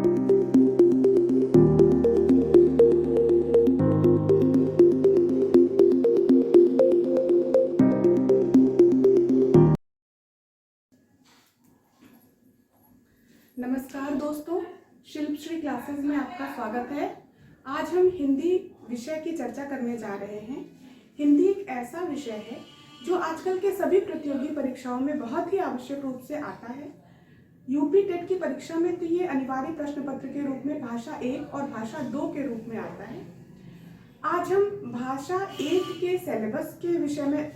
नमस्कार दोस्तों, शिल्पश्री क्लासेस में आपका स्वागत है। आज हम हिंदी विषय की चर्चा करने जा रहे हैं। हिंदी एक ऐसा विषय है जो आजकल के सभी प्रतियोगी परीक्षाओं में बहुत ही आवश्यक रूप से आता है। यूपी टेट की परीक्षा में तो ये अनिवार्य प्रश्न पत्र के रूप में भाषा 1 और भाषा 2 के रूप में आता है। आज हम भाषा 1 के सिलेबस के विषय में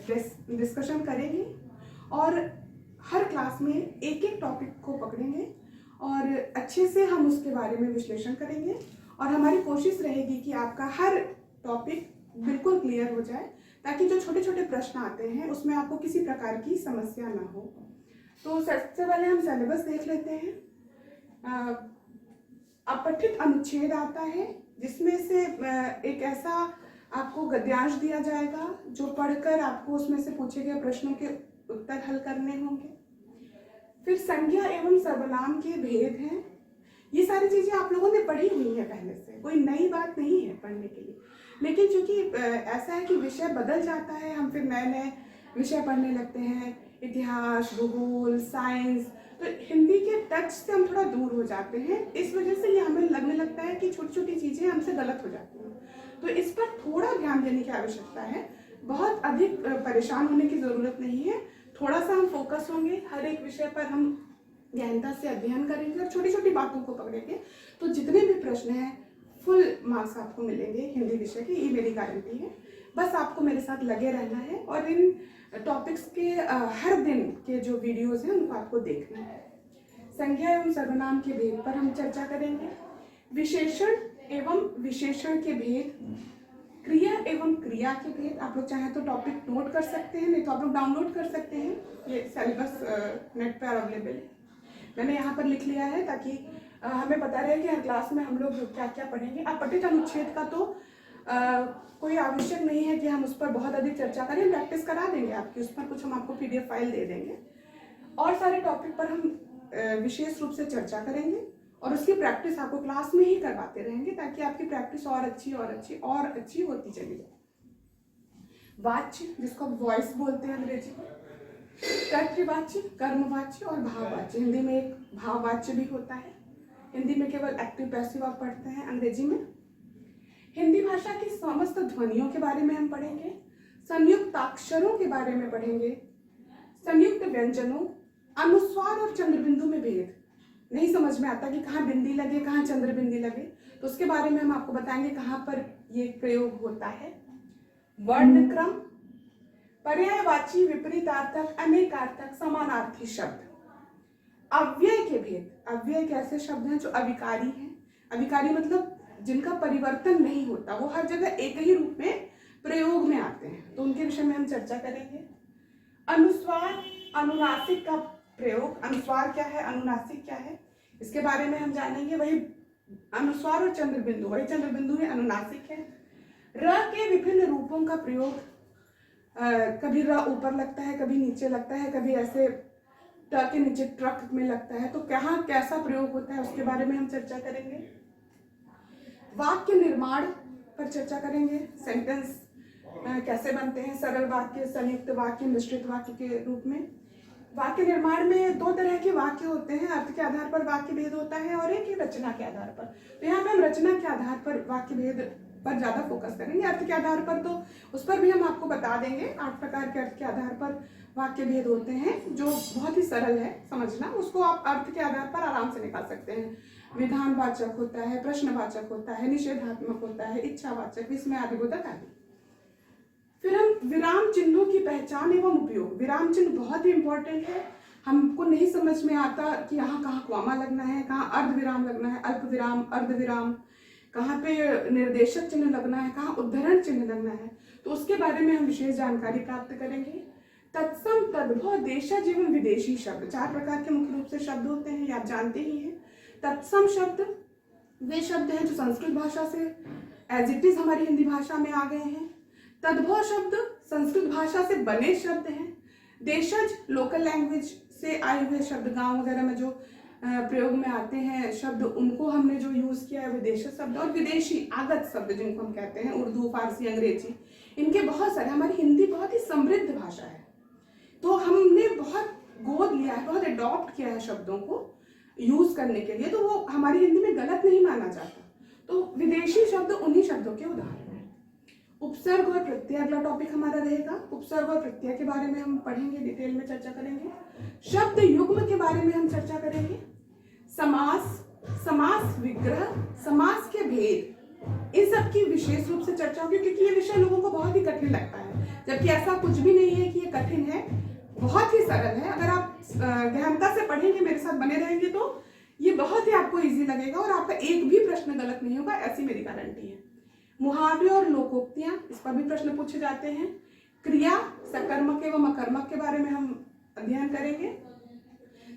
डिस्कशन करेंगे और हर क्लास में एक एक टॉपिक को पकड़ेंगे और अच्छे से हम उसके बारे में विश्लेषण करेंगे और हमारी कोशिश रहेगी कि आपका हर टॉपिक बिल्कुल क्लियर हो जाए, ताकि जो छोटे छोटे प्रश्न आते हैं उसमें आपको किसी प्रकार की समस्या ना हो। तो सबसे पहले हम सिलेबस देख लेते हैं। अपठित अनुच्छेद आता है, जिसमें से एक ऐसा आपको गद्यांश दिया जाएगा जो पढ़कर आपको उसमें से पूछे गए प्रश्नों के उत्तर हल करने होंगे। फिर संज्ञा एवं सर्वनाम के भेद हैं। ये सारी चीजें आप लोगों ने पढ़ी हुई है पहले से, कोई नई बात नहीं है पढ़ने के लिए। लेकिन चूंकि ऐसा है कि विषय बदल जाता है, हम फिर नए नए विषय पढ़ने लगते हैं, इतिहास, भूगोल, साइंस, तो हिंदी के टच से हम थोड़ा दूर हो जाते हैं। इस वजह से ये हमें लगने लगता है कि छोटी छोटी चीजें हमसे गलत हो जाती हैं। तो इस पर थोड़ा ध्यान देने की आवश्यकता है। बहुत अधिक परेशान होने की जरूरत नहीं है। थोड़ा सा हम फोकस होंगे, हर एक विषय पर हम गहनता से अध्ययन करेंगे और छोटी छोटी बातों को पकड़ेंगे, तो जितने भी प्रश्न हैं फुल मार्क्स आपको मिलेंगे हिंदी विषय के, ये मेरी गारंटी है। बस आपको मेरे साथ लगे रहना है और इन टॉपिक्स के हर दिन के जो वीडियोस हैं उनको आपको देखना है। संज्ञा एवं सर्वनाम के भेद पर हम चर्चा करेंगे। विशेषण एवं विशेषण के भेद, क्रिया एवं क्रिया के भेद। आप लोग चाहें तो टॉपिक नोट कर सकते हैं, नहीं तो आप लोग डाउनलोड कर सकते हैं। ये सिलेबस नेट पर अवेलेबल है, मैंने यहाँ पर लिख लिया है ताकि हमें पता रहे कि हर क्लास में हम लोग क्या क्या पढ़ेंगे। अपठित अनुच्छेद का तो कोई आवश्यक नहीं है कि हम उस पर बहुत अधिक चर्चा करें, प्रैक्टिस करा देंगे आपकी, उस पर कुछ हम आपको PDF फाइल दे देंगे। और सारे टॉपिक पर हम विशेष रूप से चर्चा करेंगे और उसकी प्रैक्टिस आपको क्लास में ही करवाते रहेंगे, ताकि आपकी प्रैक्टिस और अच्छी और अच्छी और अच्छी होती चली जाए। वाच्य, जिसको वॉइस बोलते हैं अंग्रेजी में, कर्तृवाच्य, कर्मवाच्य और भाववाच्य। हिंदी में एक भाववाच्य भी होता है। हिंदी में केवल एक्टिव पैसिव आप पढ़ते हैं, अंग्रेजी में। हिंदी भाषा की समस्त ध्वनियों के बारे में हम पढ़ेंगे। संयुक्ताक्षरों के बारे में पढ़ेंगे। संयुक्त व्यंजनों, अनुस्वार और चंद्रबिंदु में भेद। नहीं समझ में आता कि कहाँ बिंदी लगे, कहाँ चंद्र बिंदी लगे, तो उसके बारे में हम आपको बताएंगे कहाँ पर ये प्रयोग होता है। वर्ण क्रम, पर्यायवाची, विपरीतार्थक, अनेकार्थक, समानार्थी शब्द। अव्यय के भेद। अव्यय एक ऐसे शब्द हैं जो अविकारी हैं। अविकारी मतलब जिनका परिवर्तन नहीं होता, वो हर जगह एक ही रूप में प्रयोग में आते हैं, तो उनके विषय में हम चर्चा करेंगे। अनुस्वार, अनुनासिक का प्रयोग। अनुस्वार क्या है, अनुनासिक क्या है, इसके बारे में हम जानेंगे। वही अनुस्वार और चंद्रबिंदु, वही चंद्रबिंदु है, अनुनासिक है। र के विभिन्न रूपों का प्रयोग। कभी र ऊपर लगता है, कभी नीचे लगता है, कभी ऐसे ट के नीचे ट्रक में लगता है, तो कहाँ कैसा प्रयोग होता है उसके बारे में हम चर्चा करेंगे। वाक्य निर्माण पर चर्चा करेंगे। सेंटेंस कैसे बनते हैं, सरल वाक्य, संयुक्त वाक्य, मिश्रित वाक्य के रूप में। वाक्य निर्माण में दो तरह के वाक्य होते हैं, अर्थ के आधार पर वाक्य भेद होता है और एक रचना के आधार पर। तो यहाँ पे हम रचना के आधार पर वाक्य भेद पर ज्यादा फोकस करेंगे। अर्थ के आधार पर तो उस पर भी हम आपको बता देंगे। 8 प्रकार के अर्थ के आधार पर वाक्य भेद होते हैं, जो बहुत ही सरल है समझना, उसको आप अर्थ के आधार पर आराम से निकाल सकते हैं। विधानवाचक होता है, प्रश्नवाचक होता है, निषेधात्मक होता है, इच्छावाचक, विस्मय आदिबोधक आदि। फिर हम विराम चिन्हों की पहचान एवं उपयोग। विराम चिन्ह बहुत ही इंपॉर्टेंट है। हमको नहीं समझ में आता कि यहाँ कहाँ कॉमा लगना है, कहाँ अर्ध विराम लगना है, अल्प विराम, अर्ध विराम, कहाँ पे निर्देशक चिन्ह लगना है, कहाँ उद्धरण चिन्ह लगना है, तो उसके बारे में हम विशेष जानकारी प्राप्त करेंगे। तत्सम, तद्भव, देशज एवं विदेशी शब्द। 4 प्रकार के मुख्य रूप से शब्द होते हैं, ये आप जानते ही हैं। तत्सम शब्द वे शब्द हैं जो संस्कृत भाषा से एज इट इज हमारी हिंदी भाषा में आ गए हैं। तद्भव शब्द संस्कृत भाषा से बने शब्द हैं। देशज लोकल लैंग्वेज से आए हुए शब्द, गांव वगैरह में जो प्रयोग में आते हैं शब्द, उनको हमने जो यूज़ किया है विदेशी शब्द और विदेशी आगत शब्द जिनको हम कहते हैं, उर्दू, फारसी, अंग्रेजी, इनके बहुत सारे। हमारी हिंदी बहुत ही समृद्ध भाषा है, तो हमने बहुत गोद लिया है, बहुत अडॉप्ट किया है शब्दों को यूज़ करने के लिए, तो वो हमारी हिंदी में गलत नहीं माना जाता। तो विदेशी शब्द उन्हीं शब्दों के उदाहरण हैं। उपसर्ग और प्रत्यय अगला टॉपिक हमारा रहेगा। उपसर्ग और प्रत्यय के बारे में हम पढ़ेंगे, डिटेल में चर्चा करेंगे। शब्द युग्म के बारे में हम चर्चा करेंगे। समास, समास विग्रह, समास के भेद, इन सब की विशेष रूप से चर्चा होगी, क्योंकि ये विषय लोगों को बहुत ही कठिन लगता है, जबकि ऐसा कुछ भी नहीं है कि ये कठिन है, बहुत ही सरल है। अगर आप गहनता से पढ़ेंगे, मेरे साथ बने रहेंगे, तो ये बहुत ही आपको इजी लगेगा और आपका एक भी प्रश्न गलत नहीं होगा, ऐसी मेरी गारंटी है। मुहावरे और लोकोक्तियां, इस पर भी प्रश्न पूछे जाते हैं। क्रिया, सकर्मक एवं अकर्मक के बारे में हम अध्ययन करेंगे।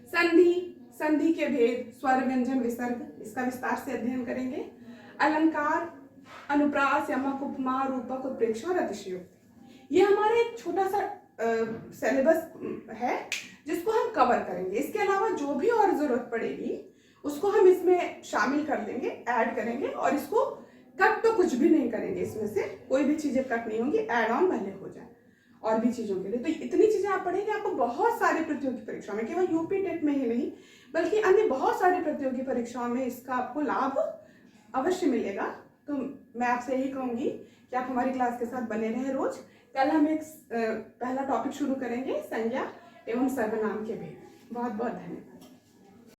संधि, संधि के भेद, स्वर, व्यंजन, विसर्ग, इसका विस्तार से अध्ययन करेंगे। अलंकार, अनुप्रास, यमक, उपमा, रूपक, उत्प्रेक्षा और अतिशयोक्ति, ये हमारा एक छोटा सा सिलेबस है जिसको हम कवर करेंगे। इसके अलावा जो भी और जरूरत पड़ेगी उसको हम इसमें शामिल कर देंगे, ऐड करेंगे, और इसको कट तो कुछ भी नहीं करेंगे, इसमें से कोई भी चीजें कट नहीं होंगी, ऐड ऑन भले हो जाए और भी चीजों के लिए। तो इतनी चीजें आप पढ़ेंगे, आपको बहुत सारी प्रतियोगी परीक्षाओं में, केवल यूपी टेट में ही नहीं बल्कि अन्य बहुत सारी प्रतियोगी परीक्षाओं में इसका आपको लाभ अवश्य मिलेगा। तो मैं आपसे यही कहूंगी कि आप हमारी क्लास के साथ बने रहें रोज। कल हम एक पहला टॉपिक शुरू करेंगे, संज्ञा एवं सर्वनाम के भेद। बहुत बहुत धन्यवाद।